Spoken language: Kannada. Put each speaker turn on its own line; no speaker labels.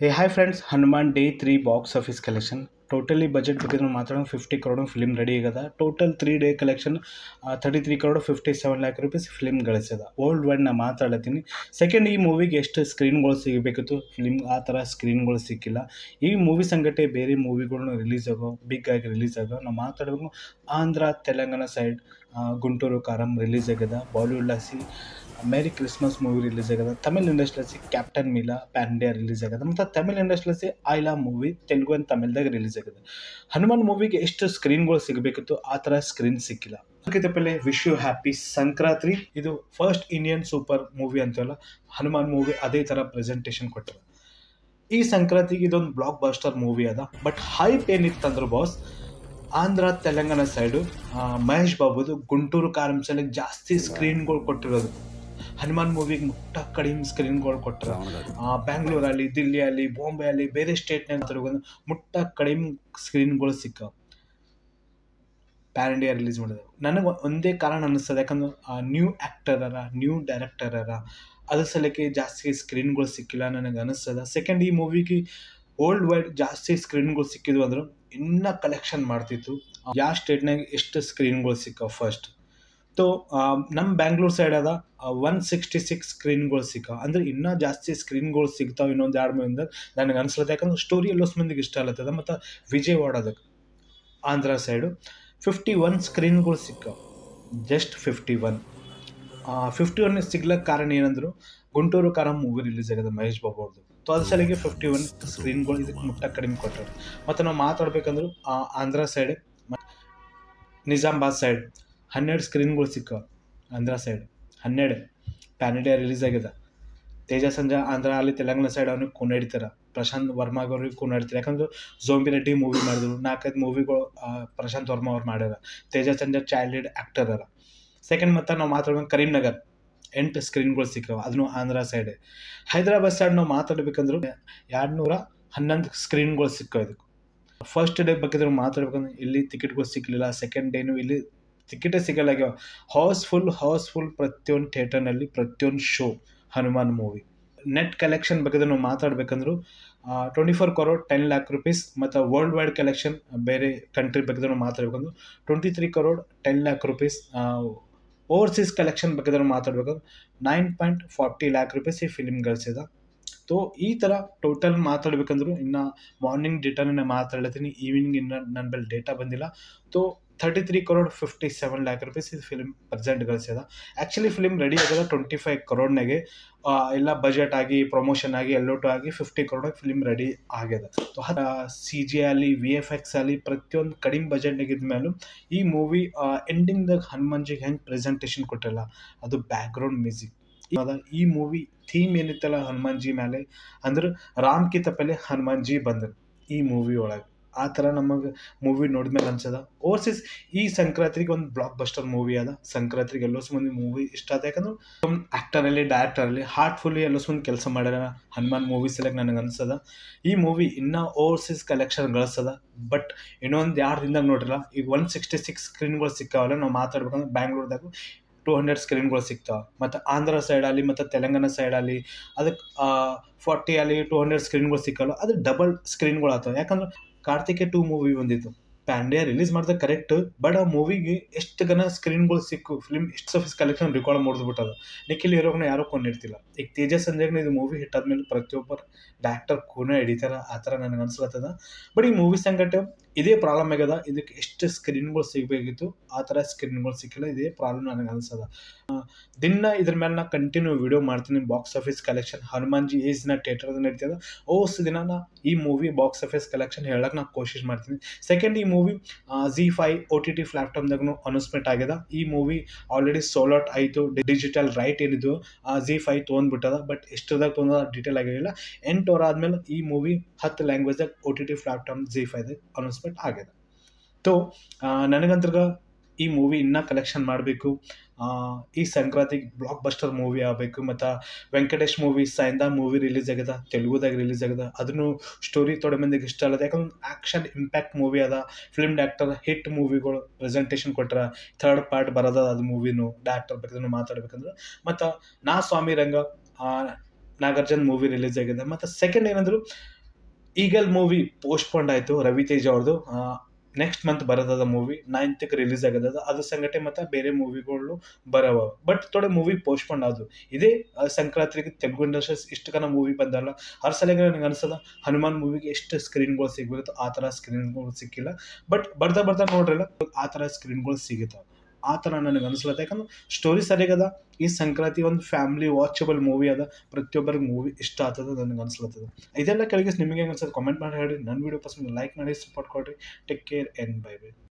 Hey, hi friends, Hanuman Day 3 box office collection. Totally budget ಬಗ್ಗೆ ನಾವು ಮಾತಾಡೋಣ 50 crore ಫಿಲ್ಮ್ ರೆಡಿ ಆಗದ total 3 day collection 33 crore 57 lakh rupees film ಗಳಿಸದ ವರ್ಲ್ಡ್ ವೈಡ್ ನಾ ಮಾತಾಡತ್ತೀನಿ. ಸೆಕೆಂಡ್, ಈ ಮೂವಿಗೆ ಎಷ್ಟು ಸ್ಕ್ರೀನ್ಗಳು ಸಿಗಬೇಕಿತ್ತು, ಫಿಲ್ಮ್ ಆ ಥರ ಸ್ಕ್ರೀನ್ಗಳು ಸಿಕ್ಕಿಲ್ಲ. ಈ ಮೂವಿ ಸಂಗಟೆ ಬೇರೆ ಮೂವಿಗಳನ್ನ ರಿಲೀಸ್ ಆಗೋ ಬಿಗ್ ಆಗಿ ರಿಲೀಸ್ ಆಗೋ ನಾವು ಮಾತಾಡಬೇಕು. ಆಂಧ್ರ ತೆಲಂಗಾಣ ಸೈಡ್ ಗುಂಟೂರು ಕಾರಂ ರಿಲೀಸ್ ಆಗ್ಯದ. ಬಾಲಿವುಡ್ ಲಾಸಿ ಮೇರಿ ಕ್ರಿಸ್ಮಸ್ ಮೂವಿ ರಿಲೀಸ್ ಆಗ್ಯದ. ತಮಿಳ್ ಇಂಡಸ್ಟ್ರಿಯಲ್ಲಿ ಕ್ಯಾಪ್ಟನ್ ಮಿಲಾ ಪ್ಯಾಂಡ್ಯಾ ರಿಲೀಸ್ ಆಗ್ಯದ. ಮತ್ತು ತಮಿಳ್ ಇಂಡಸ್ಟ್ರಿಯಲ್ಲಿ ಐಲಾ ಮೂವಿ ತೆಲುಗು ಆ್ಯಂಡ್ ತಮಿಳ್ದಾಗ ರಿಲೀಸ್ ಆಗ್ಯದ. ಹನುಮಾನ್ ಮೂವಿಗೆ ಎಷ್ಟು ಸ್ಕ್ರೀನ್ಗಳು ಸಿಗಬೇಕಿತ್ತು, ಆ ಥರ ಸ್ಕ್ರೀನ್ ಸಿಕ್ಕಿಲ್ಲ. ಅದಕ್ಕಿಂತ ಪहिले ವಿಶ್ ಯು ಹ್ಯಾಪಿ ಸಂಕ್ರಾಂತಿ. ಇದು ಫಸ್ಟ್ ಇಂಡಿಯನ್ ಸೂಪರ್ ಮೂವಿ ಅಂತಲ್ಲ, ಹನುಮಾನ್ ಮೂವಿ ಅದೇ ಥರ ಪ್ರೆಸೆಂಟೇಷನ್ ಕೊಟ್ಟರು. ಈ ಸಂಕ್ರಾಂತಿಗೆ ಇದೊಂದು ಬ್ಲಾಕ್ ಬಾಸ್ಟರ್ ಮೂವಿ ಅದ. ಬಟ್ ಹೈಪ್ ಏನಿತ್ತಂದ್ರೆ ಬಾಸ್, ಆಂಧ್ರ ತೆಲಂಗಾಣ ಸೈಡು ಮಹೇಶ್ ಬಾಬುದು ಗುಂಟೂರು ಕಾರಂ ಸಲಕ್ಕೆ ಜಾಸ್ತಿ ಸ್ಕ್ರೀನ್ಗಳು ಕೊಟ್ಟಿರೋದು. ಹನುಮಾನ್ ಮೂವಿಗೆ ಮುಟ್ಟ ಕಡಿಮೆ ಸ್ಕ್ರೀನ್ಗಳು ಕೊಟ್ಟರು. ಬ್ಯಾಂಗ್ಳೂರಲ್ಲಿ, ದಿಲ್ಲಿಯಲ್ಲಿ, ಬಾಂಬೆ ಅಲ್ಲಿ, ಬೇರೆ ಸ್ಟೇಟ್ನಾಗ ಮುಟ್ಟ ಕಡಿಮೆ ಸ್ಕ್ರೀನ್ಗಳು ಸಿಕ್ಕ ಪ್ಯಾನ್ ಇಂಡಿಯಾ ರಿಲೀಸ್ ಮಾಡಿದ್ರು. ನನಗೆ ಒಂದೇ ಕಾರಣ ಅನ್ನಿಸ್ತದೆ, ಯಾಕಂದ್ರೆ ನ್ಯೂ ಆ್ಯಕ್ಟರ್ ಅರ, ನ್ಯೂ ಡೈರೆಕ್ಟರ್ ಅರ, ಅದ್ರ ಸಲಕ್ಕೆ ಜಾಸ್ತಿ ಸ್ಕ್ರೀನ್ಗಳು ಸಿಕ್ಕಿಲ್ಲ ನನಗೆ ಅನ್ನಿಸ್ತದೆ. ಸೆಕೆಂಡ್, ಈ ಮೂವಿಗೆ ವರ್ಲ್ಡ್ ವೈಡ್ ಜಾಸ್ತಿ ಸ್ಕ್ರೀನ್ಗಳು ಸಿಕ್ಕಿದ್ವು ಅಂದ್ರೆ ಇನ್ನೂ ಕಲೆಕ್ಷನ್ ಮಾಡ್ತಿತ್ತು. ಯಾವ ಸ್ಟೇಟ್ನಾಗ ಎಷ್ಟು ಸ್ಕ್ರೀನ್ಗಳು ಸಿಕ್ಕ ಫಸ್ಟ್ ತೋ ನಮ್ಮ ಬ್ಯಾಂಗ್ಳೂರ್ ಸೈಡ್ ಅದ 166 ಸ್ಕ್ರೀನ್ಗಳು ಸಿಕ್ಕ. ಅಂದ್ರೆ ಇನ್ನೂ ಜಾಸ್ತಿ ಸ್ಕ್ರೀನ್ಗಳು ಸಿಗ್ತಾವೆ ಇನ್ನೊಂದು 2 ನನಗೆ ಅನಿಸ್ಲತ್ತೆ. ಯಾಕಂದ್ರೆ ಸ್ಟೋರಿ ಎಲ್ಲೋಸ್ ಮಂದಿಗೆ ಇಷ್ಟ ಆಗ್ಲತ್ತದ. ಮತ್ತು ವಿಜಯವಾಡದಕ್ಕೆ ಆಂಧ್ರ ಸೈಡು 51 ಸ್ಕ್ರೀನ್ಗಳು ಸಿಕ್ಕ. ಜಸ್ಟ್ 51 ಸಿಗ್ಲಕ್ಕೆ ಕಾರಣ ಏನಂದ್ರು, ಗುಂಟೂರು ಕಾರಂ ಮೂವಿ ರಿಲೀಸ್ ಆಗಿದೆ ಮಹೇಶ್ ಬಾಬು ಅವ್ರದ್ದು. ಸೊ ಅದ್ರ ಸಲಿಗೆ 51 ಸ್ಕ್ರೀನ್ಗಳು ಇದಕ್ಕೆ ಮುಟ್ಟ ಕಡಿಮೆ ಕೊಟ್ಟರು. ಮತ್ತು ನಾವು ಮಾತಾಡ್ಬೇಕಂದ್ರು ಆಂಧ್ರ ಸೈಡ್, ನಿಜಾಮಾಬಾದ್ ಸೈಡ್ 12 ಸ್ಕ್ರೀನ್ಗಳು ಸಿಕ್ಕ. Andhra side 12 PAN India release ಆಗಿದೆ. ತೇಜ ಸಂಜೆ ಆಂಧ್ರ ಅಲ್ಲಿ ತೆಲಂಗಾಣ ಸೈಡ್ ಅವ್ನಿಗೆ ಕುಣಿಡ್ತಾರೆ. ಪ್ರಶಾಂತ್ ವರ್ಮಾಗ ಅವ್ರಿಗೆ ಕುಣಿಡ್ತಾರೆ. ಯಾಕಂದ್ರೆ ಜೋಂಬಿ ರೆಡ್ಡಿ ಮೂವಿ ಮಾಡಿದ್ರು, 4-5 ಮೂವಿಗಳು ಪ್ರಶಾಂತ್ ವರ್ಮಾ ಅವ್ರು ಮಾಡ್ಯಾರ. ತೇಜ ಸಂಜೆ ಚೈಲ್ಡ್ ಲೀಡ್ ಆ್ಯಕ್ಟರ್ ಅರ. ಸೆಕೆಂಡ್, ಮತ್ತು ನಾವು ಮಾತಾಡ್ಬೇಕು ಕರೀಂನಗರ್ 8 ಸ್ಕ್ರೀನ್ಗಳು ಸಿಕ್ಕವ, ಅದನ್ನು ಆಂಧ್ರ ಸೈಡ್. ಹೈದರಾಬಾದ್ ಸೈಡ್ ನಾವು ಮಾತಾಡ್ಬೇಕಂದ್ರು 211 ಸ್ಕ್ರೀನ್ಗಳು ಸಿಕ್ಕವ. ಇದಕ್ಕೆ ಫಸ್ಟ್ ಡೇ ಬಗ್ಗೆ ಮಾತಾಡ್ಬೇಕಂದ್ರೆ ಇಲ್ಲಿ ಟಿಕೆಟ್ಗಳು ಸಿಕ್ಕಲಿಲ್ಲ. ಸೆಕೆಂಡ್ ಡೇನು ಇಲ್ಲಿ ಟಿಕೆಟೇ ಸಿಗಲ್ಲಾಗ್ಯಾವ. ಹೌಸ್ಫುಲ್ ಪ್ರತಿಯೊಂದು ಥಿಯೇಟರ್ನಲ್ಲಿ ಪ್ರತಿಯೊಂದು show Hanuman movie. Net collection ಬಗ್ಗೆ ನಾವು ಮಾತಾಡ್ಬೇಕಂದ್ರು 24 crore 10 lakh rupees. ಮತ್ತು ವರ್ಲ್ಡ್ ವೈಡ್ ಕಲೆಕ್ಷನ್ ಬೇರೆ ಕಂಟ್ರಿ ಬಗ್ಗೆ ನಾವು ಮಾತಾಡ್ಬೇಕಂದ್ರೆ 23 crore 10 lakh rupees. Overseas collection ಬಗ್ಗೆ ನಾವು ಮಾತಾಡ್ಬೇಕಂದ್ರೆ 9.40 lakh rupees ಈ ಫಿಲಿಮ್ ಗಳಿಸಿದ. ಸೊ ಈ ಥರ ಟೋಟಲ್ ಮಾತಾಡ್ಬೇಕಂದ್ರು ಇನ್ನು ಮಾರ್ನಿಂಗ್ ಡೇಟಾನೇ ಮಾತಾಡ್ತೀನಿ, ಈವ್ನಿಂಗ್ ಇನ್ನು ನನ್ನ ಬಳಿ ಡೇಟಾ ಬಂದಿಲ್ಲ. ಸೊ 33 crore 57 lakh rupees ಇದು ಫಿಲ್ಮ್ ಪ್ರೆಸೆಂಟ್ ಗಳಿಸ್ಯದ. ಆ್ಯಕ್ಚುಲಿ ಫಿಲ್ಮ್ ರೆಡಿ ಆಗ್ಯದ 25 crore ಎಲ್ಲ ಬಜೆಟ್ ಆಗಿ ಪ್ರಮೋಷನ್ ಆಗಿ ಎಲ್ಲೋಟು ಆಗಿ 50 crore ಫಿಲ್ಮ್ ರೆಡಿ ಆಗ್ಯದ. ಸೊ CG ಅಲ್ಲಿ VFX ಅಲ್ಲಿ ಪ್ರತಿಯೊಂದು ಕಡಿಮೆ ಬಜೆಟ್ನಾಗ ಇದ್ಮೇಲೂ ಈ ಮೂವಿ ಎಂಡಿಂಗ್ದಾಗ ಹನುಮಾನ್ಜಿಗೆ ಹೆಂಗೆ ಪ್ರೆಸೆಂಟೇಷನ್ ಕೊಟ್ಟಿಲ್ಲ, ಅದು ಬ್ಯಾಕ್ಗ್ರೌಂಡ್ ಮ್ಯೂಸಿಕ್ ಅದ. ಈ ಮೂವಿ ಥೀಮ್ ಏನಿತ್ತಲ್ಲ ಹನುಮಾನ್ಜಿ ಮೇಲೆ, ಅಂದ್ರೆ ರಾಮ್ ಕಿ ತಪ್ಪಲೆ ಹನುಮಾನ್ಜಿ ಬಂದರು ಈ ಮೂವಿ ಒಳಗೆ. ಆ ಥರ ನಮಗೆ ಮೂವಿ ನೋಡಿದ್ಮೇಲೆ ಅನ್ಸದ. ಓವರ್ಸೀಸ್ ಈ ಸಂಕ್ರಾಂತಿಗೆ ಒಂದು ಬ್ಲಾಕ್ ಬಸ್ಟರ್ ಮೂವಿ ಅದ. ಸಂಕ್ರಾಂತಿಗೆ ಎಲ್ಲೋಸ್ ಮಂದಿ ಮೂವಿ ಇಷ್ಟ ಆದ. ಯಾಕಂದ್ರೆ ಆ್ಯಕ್ಟರಲ್ಲಿ ಡೈರೆಕ್ಟರಲ್ಲಿ ಹಾರ್ಟ್ಫುಲ್ಲಿ ಎಲ್ಲೋಸ್ ಮಂದಿ ಕೆಲಸ ಮಾಡ್ಯಾರ ಹನುಮಾನ್ ಮೂವೀಸ್ ಎಲ್ಲ ನನಗೆ ಅನ್ಸದ. ಈ ಮೂವಿ ಇನ್ನೂ ಓವರ್ಸೀಸ್ ಕಲೆಕ್ಷನ್ ಗಳಿಸ್ತದ. ಬಟ್ ಇನ್ನೊಂದು 2 ದಿನದಾಗ ನೋಡಿರಲ್ಲ, ಈಗ 166 ಸ್ಕ್ರೀನ್ಗಳು ಸಿಕ್ಕಾವಲ್ಲ. ನಾವು ಮಾತಾಡ್ಬೇಕಂದ್ರೆ ಬ್ಯಾಂಗ್ಳೂರ್ದಾಗ 200 ಸ್ಕ್ರೀನ್ಗಳು ಸಿಗ್ತಾವೆ. ಮತ್ತು ಆಂಧ್ರ ಸೈಡಲ್ಲಿ ಮತ್ತು ತೆಲಂಗಾಣ ಸೈಡಲ್ಲಿ ಅದಕ್ಕೆ 40 ಅಲ್ಲಿ 200 ಸ್ಕ್ರೀನ್ಗಳು ಸಿಕ್ಕಲ್ಲ. ಅದು ಡಬಲ್ ಸ್ಕ್ರೀನ್ಗಳು ಆಗ್ತವೆ. ಯಾಕಂದ್ರೆ ಕಾರ್ತಿಕೆ 2 ಮೂವಿ ಬಂದಿತ್ತು, ಪ್ಯಾಂಡ್ಯಾ ರಿಲೀಸ್ ಮಾಡಿದ ಕರೆಕ್ಟ್. ಬಟ್ ಆ ಮೂವಿಗೆ ಎಷ್ಟು ಗನ ಸ್ಕ್ರೀನ್ಗಳು ಸಿಕ್ಕು, ಫಿಲ್ಮ್ ಎಷ್ಟು ಆಫೀಸ್ ಕಲೆಕ್ಷನ್ ರೆಕಾರ್ಡ್ ಮಾಡಿದ್ಬಿಟ್ಟದ. ನಿಖಿಲ್ ಹೀರೋಗ್ನ ಯಾರೂ ಕೊಂಡಿರ್ತಿಲ್ಲ. ಈಗ ತೇಜ ಸಂಜೆಗ್ನ ಇದು ಮೂವಿ ಹಿಟ್ ಆದ್ಮೇಲೆ ಪ್ರತಿಯೊಬ್ಬರು ಡೈರೆಕ್ಟರ್ ಕೂನ ಹಿಡಿತಾರ. ಆ ಥರ ನನಗೆ ಅನ್ಸ್ಲತ್ತದ. ಬಟ್ ಈ ಮೂವಿ ಸಂಗಟೆ ಇದೇ ಪ್ರಾಬ್ಲಮ್ ಆಗ್ಯದ. ಇದಕ್ಕೆ ಎಷ್ಟು ಸ್ಕ್ರೀನ್ಗಳು ಸಿಗಬೇಕಿತ್ತು, ಆ ಥರ ಸ್ಕ್ರೀನ್ಗಳು ಸಿಕ್ಕಿಲ್ಲ. ಇದೇ ಪ್ರಾಬ್ಲಮ್ ನನಗೆ ಅನ್ಸದ. ದಿನ ಇದ್ರ ಮೇಲೆ ನಾ ಕಂಟಿನ್ಯೂ ವಿಡಿಯೋ ಮಾಡ್ತೀನಿ. Box office collection Hanumanji age ದಿನ ಥಿಯೇಟರ್ ನಡೀತದ. ದಿನ ನಾ ಈ ಮೂವಿ ಬಾಕ್ಸ್ ಆಫೀಸ್ ಕಲೆಕ್ಷನ್ ಹೇಳಕ್ಕೆ ನಾ ಕೋಶಿಶ್ ಮಾಡ್ತೀನಿ. ಸೆಕೆಂಡ್, ಈ ಮೂವಿ ZEE5 OTT ಪ್ಲಾಟ್ಫಾರ್ಮ್ದಾಗೂ ಅನೌನ್ಸ್ಮೆಂಟ್ ಆಗ್ಯದ. ಈ ಮೂವಿ ಆಲ್ರೆಡಿ ಸೋಲ್ ಔಟ್ ಆಯಿತು. ಡಿಜಿಟಲ್ ರೈಟ್ ಏನಿದ್ದು ZEE5 ತೊಗೊಂಡ್ಬಿಟ್ಟದ. ಬಟ್ ಎಷ್ಟದಾಗ ತೊಗೊಂಡ ಡೀಟೇಲ್ ಆಗಿರಲಿಲ್ಲ. 8 ವರ್ಷ ಆದಮೇಲೆ ಈ ಮೂವಿ 10 ಲ್ಯಾಂಗ್ವೇಜ್ದಾಗ OTT ಪ್ಲಾಟ್ಫಾರ್ಮ್ ZEE5ದಾಗ ಅನೌನ್ಸ್ಮೆಂಟ್ ಆಗ್ಯದ. ಸೊ ನನಗಂತರ್ಗ ಈ ಮೂವಿ ಇನ್ನೂ ಕಲೆಕ್ಷನ್ ಮಾಡಬೇಕು. ಈ ಸಂಕ್ರಾಂತಿಗೆ ಬ್ಲಾಕ್ ಬಸ್ಟರ್ ಮೂವಿ ಆಗಬೇಕು. ಮತ್ತು ವೆಂಕಟೇಶ್ ಮೂವಿ ಸೈಂದಾ ಮೂವಿ ರಿಲೀಸ್ ಆಗ್ಯದ, ತೆಲುಗುದಾಗ ರಿಲೀಸ್ ಆಗ್ಯದ. ಅದನ್ನು ಸ್ಟೋರಿ ತೊಡೆ ಮಂದಿಗೆ ಇಷ್ಟ ಅಲ್ಲದ. ಯಾಕಂದ್ರೆ ಆ್ಯಕ್ಷನ್ ಇಂಪ್ಯಾಕ್ಟ್ ಮೂವಿ ಅದ. ಫಿಲ್ಮ್ ಡೈರೆಕ್ಟರ್ ಹಿಟ್ ಮೂವಿಗಳು ಪ್ರೆಸೆಂಟೇಷನ್ ಕೊಟ್ಟರೆ 3rd ಪಾರ್ಟ್ ಬರೋದ ಅದು ಮೂವಿನೂ. ಡೈರೆಕ್ಟರ್ ಬಗ್ಗೆ ಮಾತಾಡ್ಬೇಕಂದ್ರೆ ಮತ್ತು ನಾ ಸ್ವಾಮಿ ರಂಗ ನಾಗಾರ್ಜುನ್ ಮೂವಿ ರಿಲೀಸ್ ಆಗಿದೆ. ಮತ್ತು ಸೆಕೆಂಡ್ ಏನಂದ್ರು ಈಗಲ್ ಮೂವಿ ಪೋಸ್ಟ್ಪೋಂಡ್ ಆಯಿತು, ರವಿ ತೇಜ ಅವ್ರದ್ದು. ನೆಕ್ಸ್ಟ್ ಮಂತ್ ಬರೋದದ ಮೂವಿ 9th ರಿಲೀಸ್ ಆಗದ. ಅದು ಸಂಗಟೆ ಮತ್ತು ಬೇರೆ ಮೂವಿಗಳು ಬರವ, ಬಟ್ ಥೋಡೆ ಮೂವಿ ಪೋಸ್ಟ್ಪೋಂಡ್ ಆದವು. ಇದೇ ಸಂಕ್ರಾಂತಿಗೆ ತೆಲುಗು ಇಂಡಸ್ಟ್ರೀಸ್ ಇಷ್ಟು ಕನ ಮೂವಿ ಬಂದಲ್ಲ. ಹರ್ ಸಲಿಗೆ ನನಗೆ ಅನ್ಸದ ಹನುಮಾನ್ ಮೂವಿಗೆ ಎಷ್ಟು ಸ್ಕ್ರೀನ್ಗಳು ಸಿಗಬೇಕು, ಆ ಥರ ಸ್ಕ್ರೀನ್ಗಳು ಸಿಕ್ಕಿಲ್ಲ. ಬಟ್ ಬರ್ತಾ ಬರ್ತಾ ನೋಡ್ರಲ್ಲ ಆ ಥರ ಸ್ಕ್ರೀನ್ಗಳು ಸಿಗುತ್ತಾವೆ. ಆ ಥರ ನನಗೆ ಅನಿಸ್ಲತ್ತ. ಯಾಕಂದ್ರೆ ಸ್ಟೋರಿ ಸರಿಯಾಗದ. ಈ ಸಂಕ್ರಾಂತಿ ಒಂದು ಫ್ಯಾಮಿಲಿ ವಾಚಬಲ್ ಮೂವಿ ಅದ. ಪ್ರತಿಯೊಬ್ಬರಿಗೆ ಮೂವಿ ಇಷ್ಟ ಆಗ್ತದೆ ನನಗೆ ಅನ್ಸ್ಲತ್ತದ. ಇದೆಲ್ಲ ಕೆಳಗೆ ನಿಮಗೆ ಹೆಂಗೆ ಅನ್ಸೋದು ಕಾಮೆಂಟ್ ಮಾಡಿ ಹೇಳಿ. ನನ್ನ ವೀಡಿಯೋ ಪಸಂದ್ ಲೈಕ್ ಮಾಡಿ, ಸಪೋರ್ಟ್ ಕೊಡ್ರಿ. Take care and bye bye.